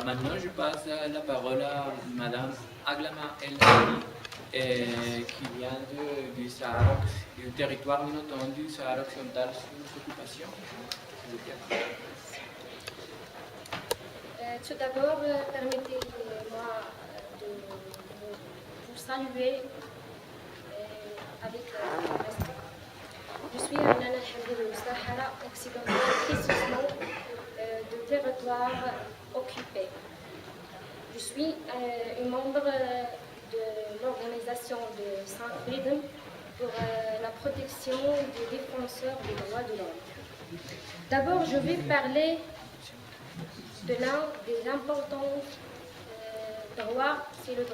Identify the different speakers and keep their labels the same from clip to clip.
Speaker 1: Maintenant, je passe la parole à Madame Aglama El Hadi, qui vient du Sahara, du territoire monotone du Sahara occidental sous occupation.
Speaker 2: Tout d'abord, permettez-moi de vous saluer avec respect. Je suis Nana Hamdou Sahara occidental, précisément de territoire occupé. Je suis une membre de l'organisation de Saint Freedom pour la protection des défenseurs des droits de l'homme. D'abord, je vais parler de l'un des importants droits, c'est le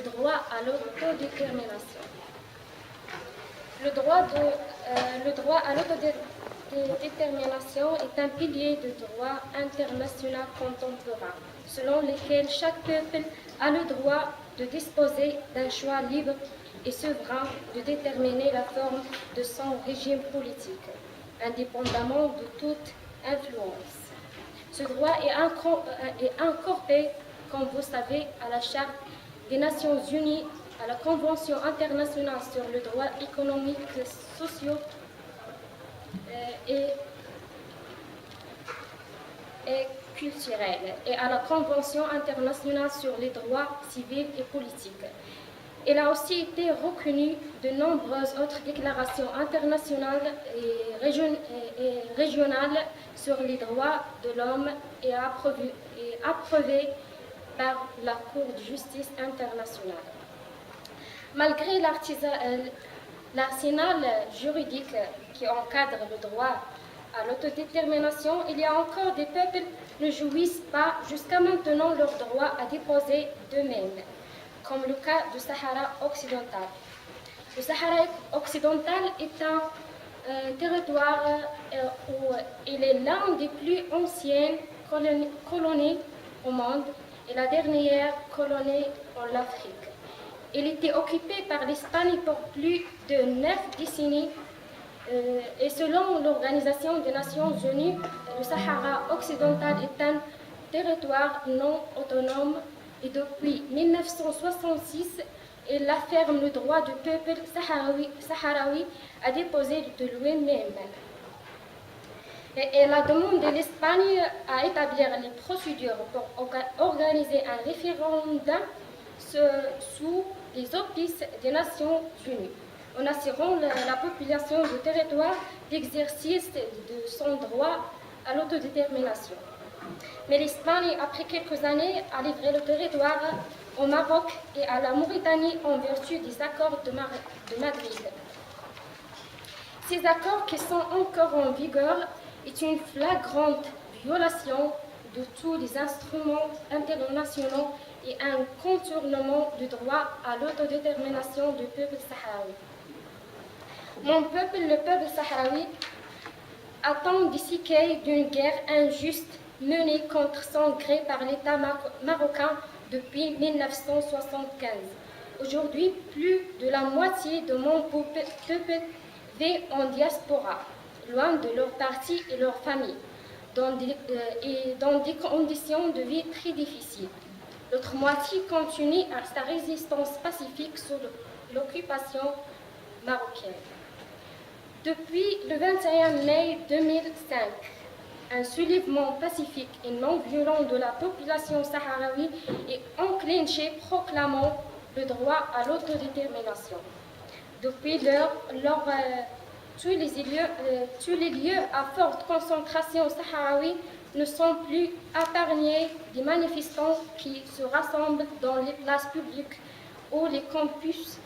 Speaker 2: droit à l'autodétermination. Le droit à l'autodétermination est un pilier de droit international contemporain, selon lequel chaque peuple a le droit de disposer d'un choix libre et souverain de déterminer la forme de son régime politique, indépendamment de toute influence. Ce droit est incorporé, comme vous savez, à la Charte des Nations Unies, à la Convention internationale sur le droit économique, social et culturel, et à la Convention internationale sur les droits civils et politiques. Elle a aussi été reconnue de nombreuses autres déclarations internationales et régionales sur les droits de l'homme et approuvées par la Cour de justice internationale. Malgré l'arsenal juridique qui encadre le droit à l'autodétermination, il y a encore des peuples qui ne jouissent pas jusqu'à maintenant leur droit à disposer d'eux-mêmes, comme le cas du Sahara occidental. Le Sahara occidental est un territoire où il est l'un des plus anciennes colonies au monde et la dernière colonie en Afrique. Il était occupé par l'Espagne pour plus de 9 décennies et selon l'Organisation des Nations Unies, le Sahara occidental est un territoire non autonome et depuis 1966, il affirme le droit du peuple sahraoui à disposer de lui-même. Et elle a demandé l'Espagne à établir les procédures pour organiser un référendum sous les auspices des Nations Unies, en assurant la population du territoire l'exercice de son droit à l'autodétermination. Mais l'Espagne, après quelques années, a livré le territoire au Maroc et à la Mauritanie en vertu des accords de Madrid. Ces accords qui sont encore en vigueur est une flagrante violation de tous les instruments internationaux et un contournement du droit à l'autodétermination du peuple sahraoui. Mon peuple, le peuple sahraoui, attend des séquelles d'une guerre injuste menée contre son gré par l'État marocain depuis 1975. Aujourd'hui, plus de la moitié de mon peuple vit en diaspora, loin de leur parti et leur famille, dans des conditions de vie très difficiles. L'autre moitié continue à sa résistance pacifique sous l'occupation marocaine. Depuis le 21 mai 2005, un soulèvement pacifique et non violent de la population sahraoui est enclenché proclamant le droit à l'autodétermination. Depuis lors, tous les lieux à forte concentration sahraoui ne sont plus épargnés des manifestants qui se rassemblent dans les places publiques ou les campus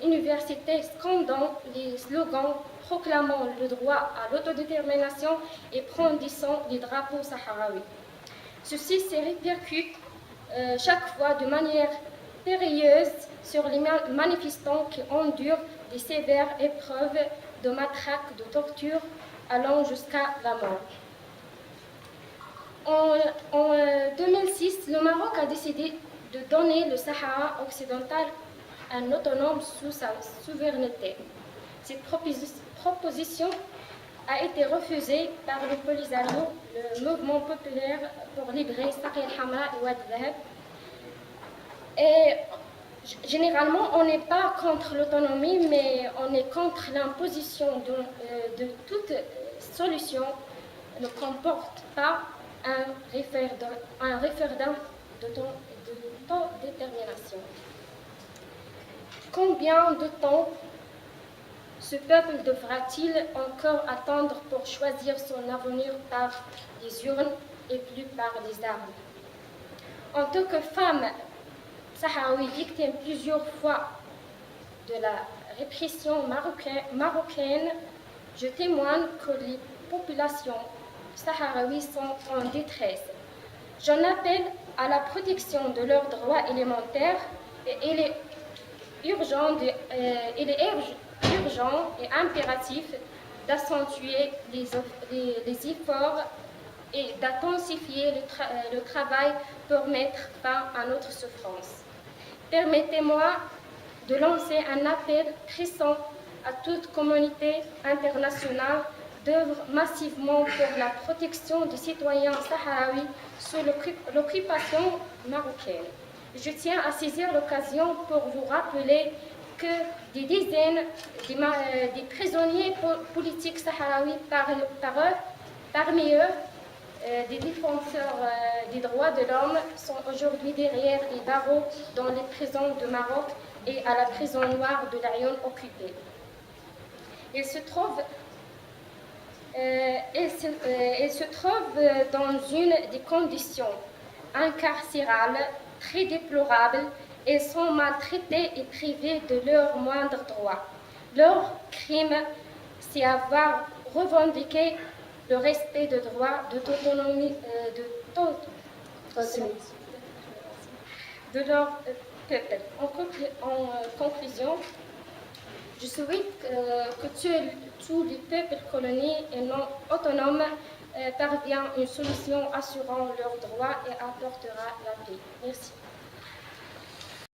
Speaker 2: universitaires scandant les slogans proclamant le droit à l'autodétermination et brandissant les drapeaux sahraouis. Ceci se répercute chaque fois de manière périlleuse sur les manifestants qui endurent des sévères épreuves de matraque, de torture, allant jusqu'à la mort. En 2006, le Maroc a décidé de donner le Sahara occidental un autonome sous sa souveraineté. Cette proposition a été refusé par le Polisario, le mouvement populaire pour libérer Saqi al-Hamra et Wad al-Dhahab. Et généralement, on n'est pas contre l'autonomie, mais on est contre l'imposition de toute solution ne comporte pas un référendum d'autodétermination. Combien de temps ce peuple devra-t-il encore attendre pour choisir son avenir par les urnes et plus par les armes? En tant que femme sahraoui victime plusieurs fois de la répression marocaine, je témoigne que les populations sahraouies sont en détresse. J'en appelle à la protection de leurs droits élémentaires et il est urgent et impératif d'accentuer les efforts et d'intensifier le travail pour mettre fin à notre souffrance. Permettez-moi de lancer un appel pressant à toute communauté internationale d'œuvrer massivement pour la protection des citoyens sahraouis sous l'occupation marocaine. Je tiens à saisir l'occasion pour vous rappeler que des dizaines des prisonniers politiques sahraouis, parmi eux des défenseurs des droits de l'homme, sont aujourd'hui derrière les barreaux dans les prisons de Maroc et à la prison noire de l'Aïon occupée. Ils se trouvent dans des conditions incarcérales très déplorables et sont maltraités et privés de leurs moindres droits. Leur crime, c'est avoir revendiqué le respect de droits d'autonomie de leur peuple. En conclusion, je souhaite que tous les peuples colonisés et non autonomes parviennent à une solution assurant leurs droits et apportera la paix. Merci.